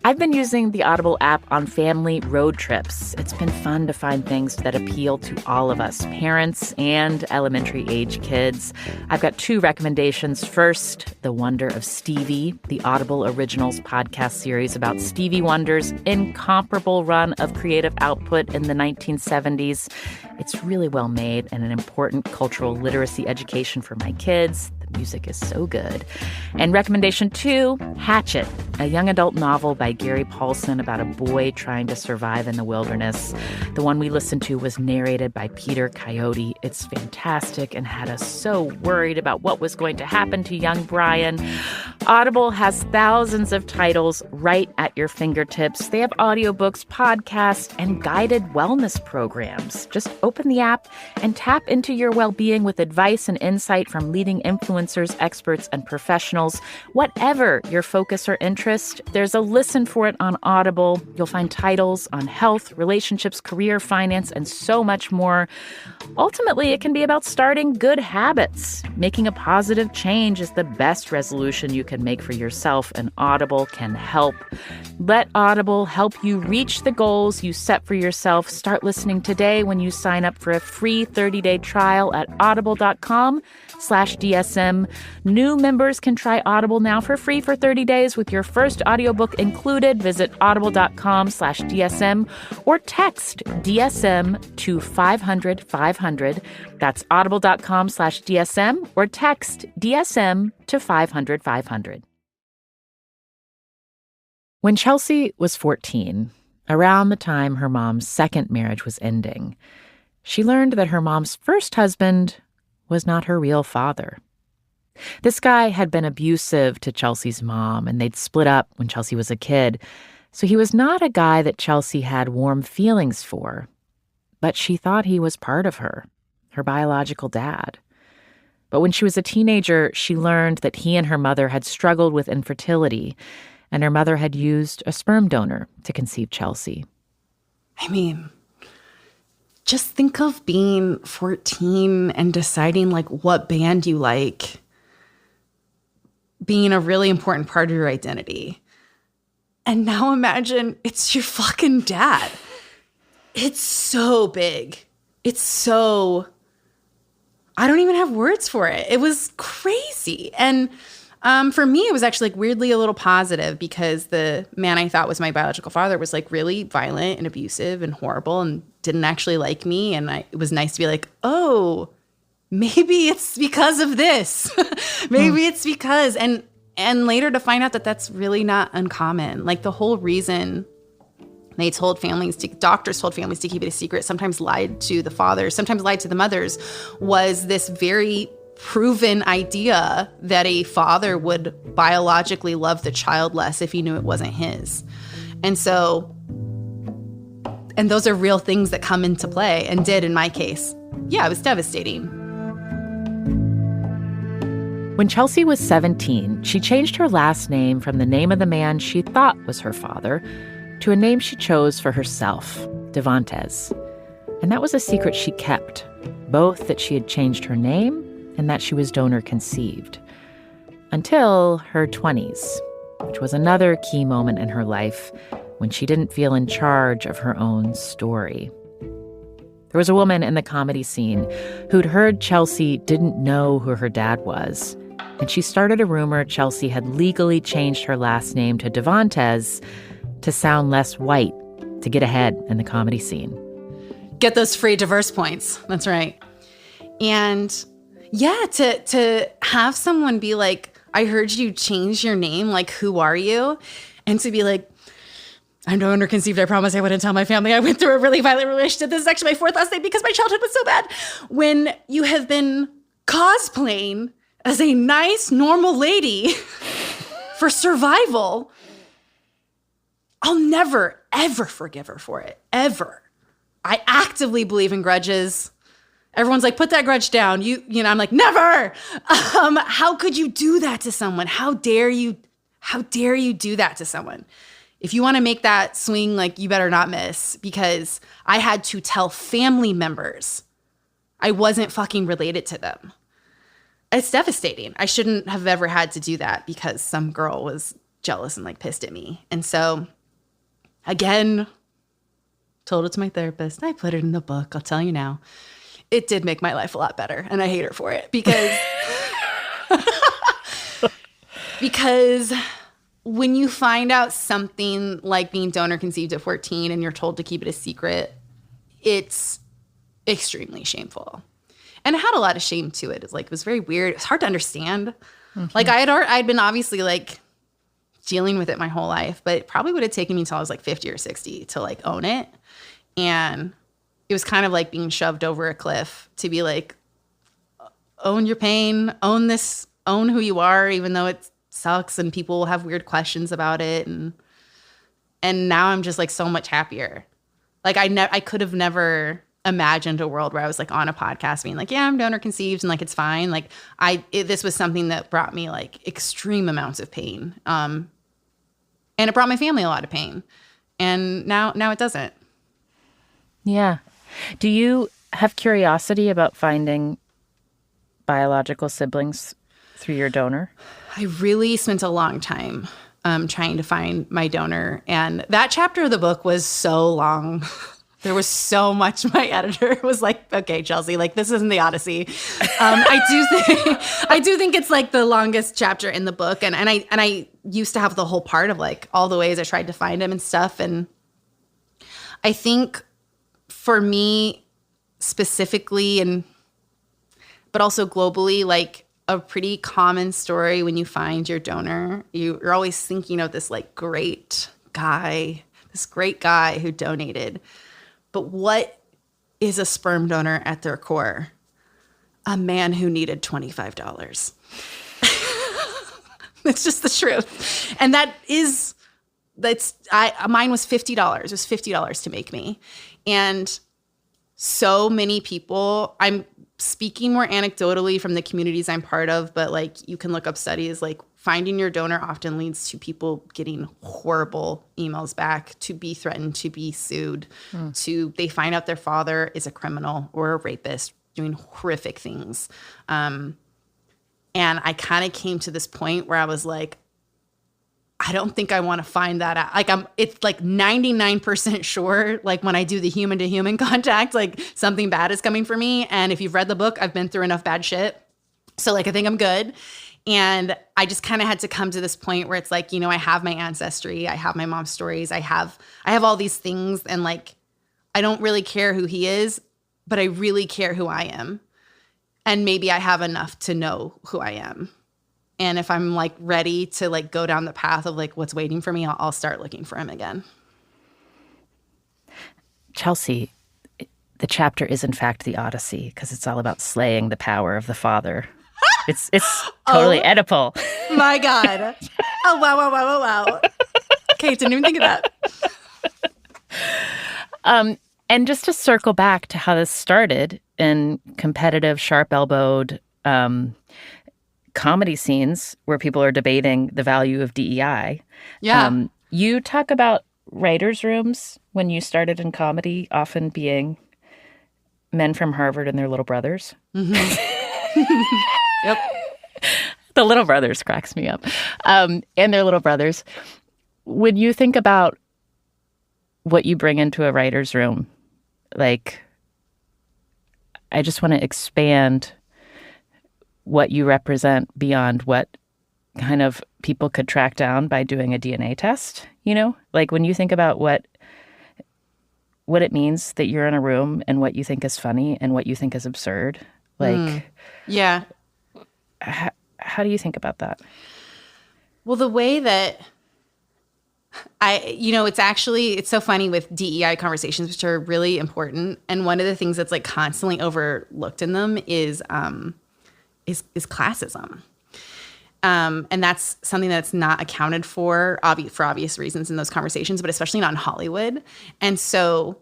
I've been using the Audible app on family road trips. It's been fun to find things that appeal to all of us, parents and elementary-age kids. I've got 2 recommendations. First, The Wonder of Stevie, the Audible Originals podcast series about Stevie Wonder's incomparable run of creative output in the 1970s. It's really well made and an important cultural literacy education for my kids. The music is so good. And recommendation 2, Hatchet, a young adult novel by Gary Paulson about a boy trying to survive in the wilderness. The one we listened to was narrated by Peter Coyote. It's fantastic and had us so worried about what was going to happen to young Brian. Audible has thousands of titles right at your fingertips. They have audiobooks, podcasts, and guided wellness programs. Just open the app and tap into your well-being with advice and insight from leading influencers, experts, and professionals. Whatever your focus or interest, there's a listen for it on Audible. You'll find titles on health, relationships, career, finance, and so much more. Ultimately, it can be about starting good habits. Making a positive change is the best resolution you can make for yourself, and Audible can help. Let Audible help you reach the goals you set for yourself. Start listening today when you sign up for a free 30-day trial at audible.com/DSM. New members can try Audible now for free for 30 days with your first audiobook included. Visit audible.com/DSM or text DSM to 500-500. That's audible.com/DSM or text DSM to 500-500. When Chelsea was 14, around the time her mom's second marriage was ending, she learned that her mom's first husband was not her real father. This guy had been abusive to Chelsea's mom, and they'd split up when Chelsea was a kid, so he was not a guy that Chelsea had warm feelings for. But she thought he was part of her biological dad. But when she was a teenager, she learned that he and her mother had struggled with infertility, and her mother had used a sperm donor to conceive Chelsea. I mean, just think of being 14 and deciding like what band you like being a really important part of your identity. And now imagine it's your fucking dad. It's so big. It's so, I don't even have words for it. It was crazy. And for me, it was actually like weirdly a little positive because the man I thought was my biological father was like really violent and abusive and horrible and didn't actually like me. And it was nice to be like, oh, maybe it's because of this. Maybe it's because, and later to find out that that's really not uncommon. Like the whole reason doctors told families to keep it a secret, sometimes lied to the fathers, sometimes lied to the mothers, was this very proven idea that a father would biologically love the child less if he knew it wasn't his. And those are real things that come into play and did in my case. Yeah, it was devastating. When Chelsea was 17, she changed her last name from the name of the man she thought was her father to a name she chose for herself, Devantez. And that was a secret she kept, both that she had changed her name and that she was donor conceived. Until her 20s, which was another key moment in her life when she didn't feel in charge of her own story. There was a woman in the comedy scene who'd heard Chelsea didn't know who her dad was, and she started a rumor Chelsea had legally changed her last name to Devantez to sound less white, to get ahead in the comedy scene. Get those free diverse points. That's right. And yeah, to have someone be like, I heard you change your name, like, who are you? And to be like, I'm donor conceived. I promise I wouldn't tell my family. I went through a really violent relationship. This is actually my fourth last name because my childhood was so bad. When you have been cosplaying as a nice, normal lady for survival, I'll never, ever forgive her for it. Ever. I actively believe in grudges. Everyone's like, put that grudge down. You know, I'm like, never. How could you do that to someone? How dare you do that to someone? If you want to make that swing, like, you better not miss, because I had to tell family members I wasn't fucking related to them. It's devastating. I shouldn't have ever had to do that because some girl was jealous and like pissed at me. And so, again, told it to my therapist. I put it in the book. I'll tell you now. It did make my life a lot better, and I hate her for it because when you find out something like being donor conceived at 14 and you're told to keep it a secret, it's extremely shameful. And it had a lot of shame to it. It was very weird. It was hard to understand. Mm-hmm. Like I'd been obviously like dealing with it my whole life, but it probably would have taken me until I was like 50 or 60 to like own it. And it was kind of like being shoved over a cliff to be like, own your pain, own this, own who you are, even though it sucks and people will have weird questions about it. And now I'm just like so much happier. Like I could have never imagined a world where I was like on a podcast being like, yeah, I'm donor conceived and like it's fine. Like this was something that brought me like extreme amounts of pain. And it brought my family a lot of pain. And now it doesn't. Yeah. Do you have curiosity about finding biological siblings through your donor? I really spent a long time trying to find my donor. And that chapter of the book was so long. There was so much. My editor was like, okay, Chelsea, like this isn't the Odyssey. I do think it's like the longest chapter in the book. And I used to have the whole part of like all the ways I tried to find him and stuff. And I think for me specifically, but also globally, like a pretty common story when you find your donor. You're always thinking of this like great guy who donated. But what is a sperm donor at their core? A man who needed $25. It's just the truth. And mine was $50. It was $50 to make me. And so many people, I'm speaking more anecdotally from the communities I'm part of, but like you can look up studies, like finding your donor often leads to people getting horrible emails back, to be threatened, to be sued, they find out their father is a criminal or a rapist doing horrific things. And I kind of came to this point where I was like, I don't think I want to find that out. Like it's like 99% sure, like when I do the human to human contact, like something bad is coming for me. And if you've read the book, I've been through enough bad shit. So like, I think I'm good. And I just kind of had to come to this point where it's like, I have my ancestry, I have my mom's stories, I have all these things. And like, I don't really care who he is, but I really care who I am. And maybe I have enough to know who I am. And if I'm like ready to like go down the path of like what's waiting for me, I'll start looking for him again. Chelsea, the chapter is in fact the Odyssey because it's all about slaying the power of the father. It's totally Oedipal. My God. Oh, wow. Okay, didn't even think of that. And just to circle back to how this started in competitive, sharp-elbowed comedy scenes where people are debating the value of DEI. Yeah. You talk about writers' rooms when you started in comedy often being men from Harvard and their little brothers. Mm-hmm. Yep. The little brothers cracks me up. And their little brothers. When you think about what you bring into a writer's room, like, I just want to expand what you represent beyond what kind of people could track down by doing a DNA test, Like when you think about what it means that you're in a room and what you think is funny and what you think is absurd, like... Yeah. How do you think about that? Well, the way that it's so funny with DEI conversations, which are really important. And one of the things that's like constantly overlooked in them is classism. And that's something that's not accounted for obvious reasons in those conversations, but especially not in Hollywood. And so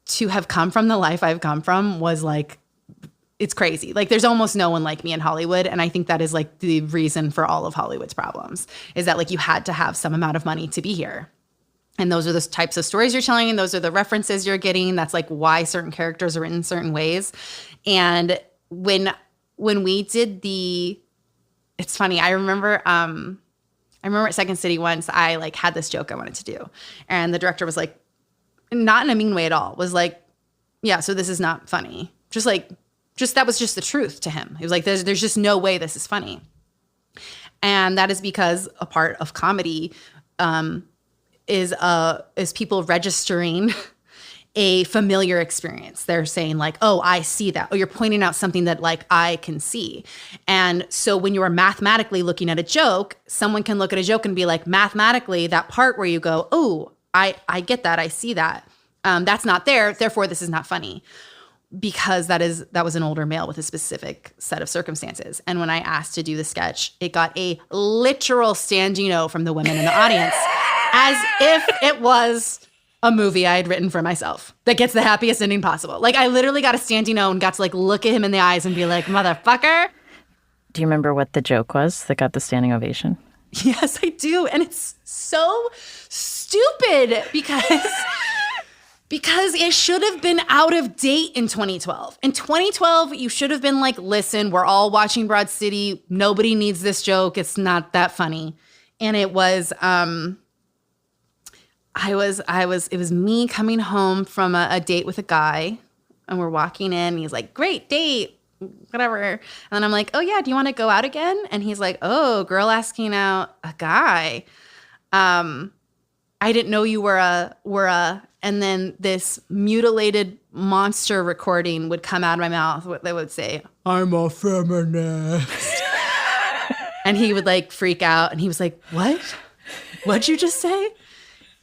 to have come from the life I've come from was like, it's crazy. Like there's almost no one like me in Hollywood. And I think that is like the reason for all of Hollywood's problems is that like you had to have some amount of money to be here. And those are the types of stories you're telling. And those are the references you're getting. That's like why certain characters are written certain ways. And when we did it's funny. I remember at Second City once I like had this joke I wanted to do. And the director was like, not in a mean way at all, was like, yeah, so this is not funny. That was just the truth to him. He was like, there's just no way this is funny. And that is because a part of comedy is people registering a familiar experience. They're saying like, oh, I see that. Oh, you're pointing out something that like I can see. And so when you are mathematically looking at a joke, someone can look at a joke and be like, mathematically, that part where you go, oh, I get that. I see that. That's not there. Therefore, this is not funny. Because that was an older male with a specific set of circumstances. And when I asked to do the sketch, it got a literal standing O from the women in the audience, as if it was a movie I had written for myself that gets the happiest ending possible. Like I literally got a standing O and got to like look at him in the eyes and be like, motherfucker. Do you remember what the joke was that got the standing ovation? Yes, I do. And it's so stupid because it should have been out of date in 2012. In 2012, you should have been like, listen, we're all watching Broad City. Nobody needs this joke. It's not that funny. And it was, it was me coming home from a date with a guy and we're walking in and he's like, great date, whatever. And then I'm like, oh yeah, do you want to go out again? And he's like, oh, girl asking out a guy. I didn't know you were a, and then this mutilated monster recording would come out of my mouth that would say, I'm a feminist. And he would like freak out and he was like, what? What'd you just say?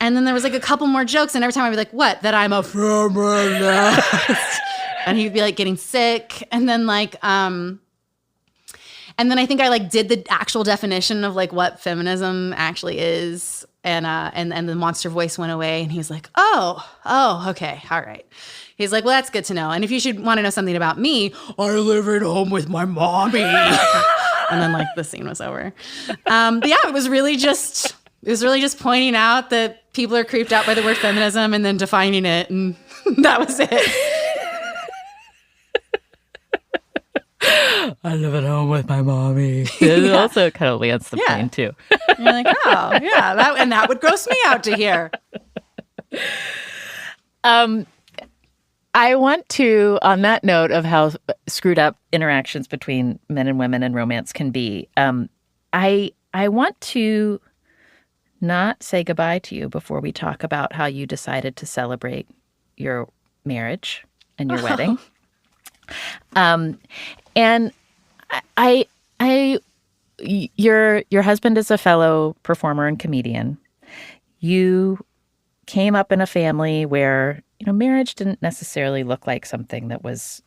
And then there was like a couple more jokes. And every time I'd be like, what? That I'm a feminist. And he'd be like getting sick. And then like, and then I think I like did the actual definition of like what feminism actually is. And the monster voice went away and he was like, oh, okay. All right. He's like, well, that's good to know. And if you should want to know something about me, I live at home with my mommy. And then like the scene was over. But yeah, it was really just pointing out that people are creeped out by the word feminism and then defining it. And that was it. I live at home with my mommy. It also kind of lands the plane too. You're like, oh, yeah. That would gross me out to hear. I want to, on that note of how screwed up interactions between men and women in romance can be, I want to not say goodbye to you before we talk about how you decided to celebrate your marriage and your wedding. And your husband is a fellow performer and comedian. You came up in a family where, marriage didn't necessarily look like something that was,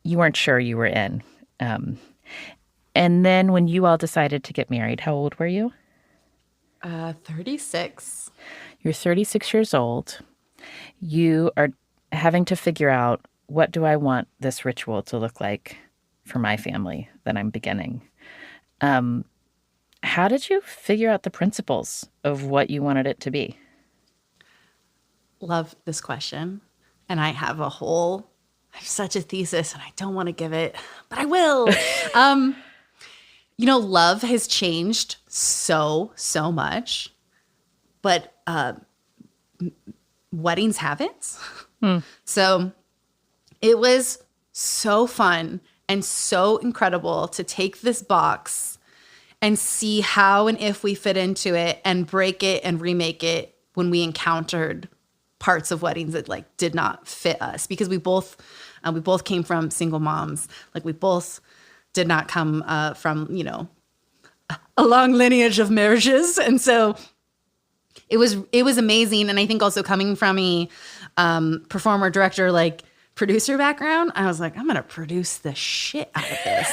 you weren't sure you were in. And then when you all decided to get married, how old were you? 36. You're 36 years old. You are having to figure out, what do I want this ritual to look like for my family that I'm beginning? How did you figure out the principles of what you wanted it to be? Love this question. And I have such a thesis and I don't want to give it, but I will. Love has changed so much, but weddings haven't. So it was so fun and so incredible to take this box and see how and if we fit into it and break it and remake it when we encountered parts of weddings that like did not fit us, because we both came from single moms. Like we both did not come from, a long lineage of marriages. And so it was amazing. And I think also coming from a performer, director, like producer background, I was like, I'm going to produce the shit out of this.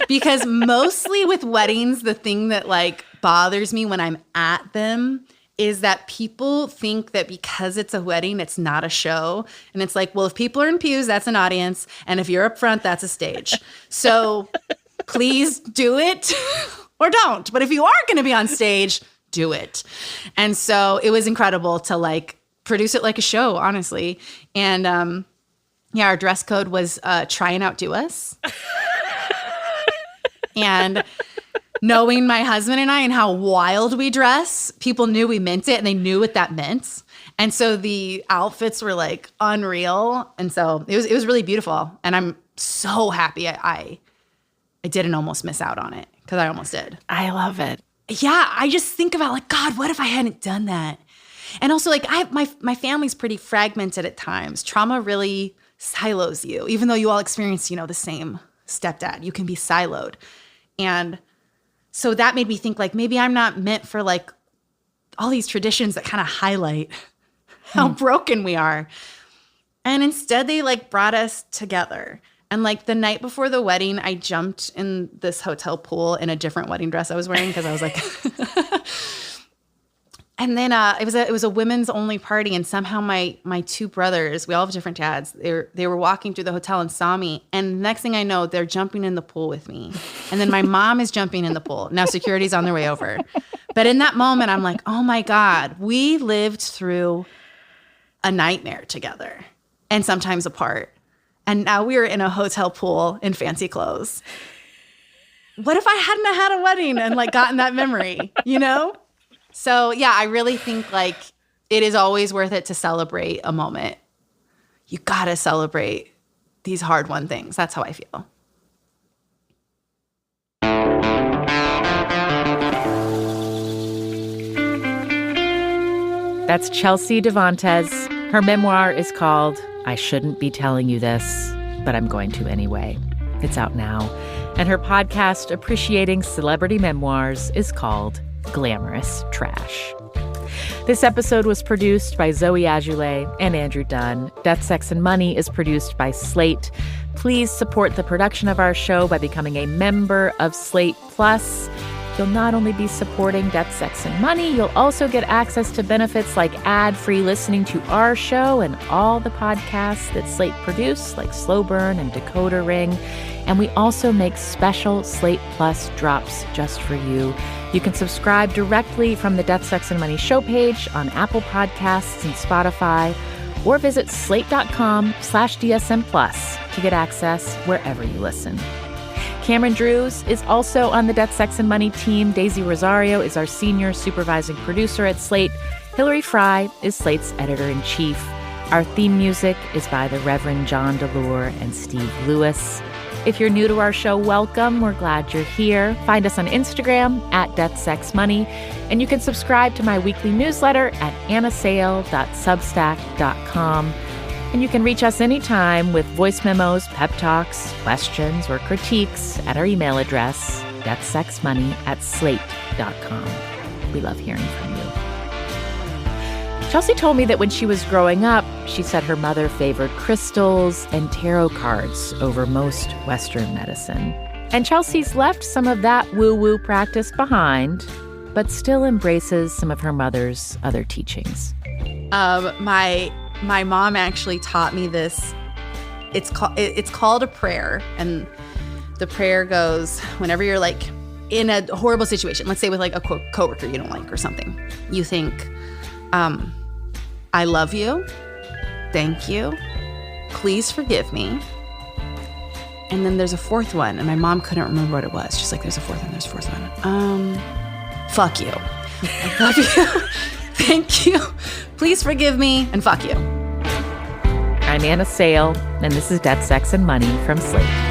Because mostly with weddings, the thing that like bothers me when I'm at them is that people think that because it's a wedding, it's not a show. And it's like, well, if people are in pews, that's an audience. And if you're up front, that's a stage. So please do it or don't. But if you are going to be on stage, do it. And so it was incredible to like produce it like a show, honestly. And our dress code was try and outdo us. And knowing my husband and I and how wild we dress, people knew we meant it and they knew what that meant. And so the outfits were like unreal. And so it was really beautiful. And I'm so happy I didn't almost miss out on it, because I almost did. I love it. Yeah, I just think about like, God, what if I hadn't done that? And also like my family's pretty fragmented at times. Trauma really silos you. Even though you all experience, the same stepdad, you can be siloed. And so that made me think like maybe I'm not meant for like all these traditions that kind of highlight how broken we are. And instead they like brought us together. And like the night before the wedding, I jumped in this hotel pool in a different wedding dress I was wearing, because I was like, and then it was a women's only party, and somehow my two brothers, we all have different dads, they were walking through the hotel and saw me, and next thing I know, they're jumping in the pool with me, and then my mom is jumping in the pool. Now security's on their way over, but in that moment, I'm like, oh my God, we lived through a nightmare together, and sometimes apart. And now we were in a hotel pool in fancy clothes. What if I hadn't had a wedding and like gotten that memory, So yeah, I really think like it is always worth it to celebrate a moment. You gotta celebrate these hard-won things. That's how I feel. That's Chelsea Devantez. Her memoir is called I Shouldn't Be Telling You This, But I'm Going to Anyway. It's out now. and her podcast appreciating celebrity memoirs is called Glamorous Trash. This episode was produced by Zoe Azoulay and Andrew Dunn. Death, Sex, and Money is produced by Slate. Please support the production of our show by becoming a member of Slate Plus. You'll not only be supporting Death, Sex, and Money, you'll also get access to benefits like ad-free listening to our show and all the podcasts that Slate produce, like Slow Burn and Decoder Ring. And we also make special Slate Plus drops just for you. You can subscribe directly from the Death, Sex, and Money show page on Apple Podcasts and Spotify, or visit slate.com/DSM Plus to get access wherever you listen. Cameron Drews is also on the Death, Sex, and Money team. Daisy Rosario is our senior supervising producer at Slate. Hillary Fry is Slate's editor-in-chief. Our theme music is by the Reverend John DeLure and Steve Lewis. If you're new to our show, welcome. We're glad you're here. Find us on Instagram at DeathSexMoney, and you can subscribe to my weekly newsletter at annasale.substack.com. And you can reach us anytime with voice memos, pep talks, questions, or critiques at our email address, deathsexmoney@slate.com. We love hearing from you. Chelsea told me that when she was growing up, she said her mother favored crystals and tarot cards over most Western medicine. And Chelsea's left some of that woo-woo practice behind, but still embraces some of her mother's other teachings. My mom actually taught me this. It's called a prayer, and the prayer goes whenever you're like in a horrible situation. Let's say with like a coworker you don't like or something. You think, I love you, thank you, please forgive me. And then there's a fourth one, and my mom couldn't remember what it was. She's like, there's a fourth one, there's a fourth one. Fuck you. I love you. Thank you. Please forgive me, and fuck you. I'm Anna Sale, and this is Death, Sex, and Money from Slate.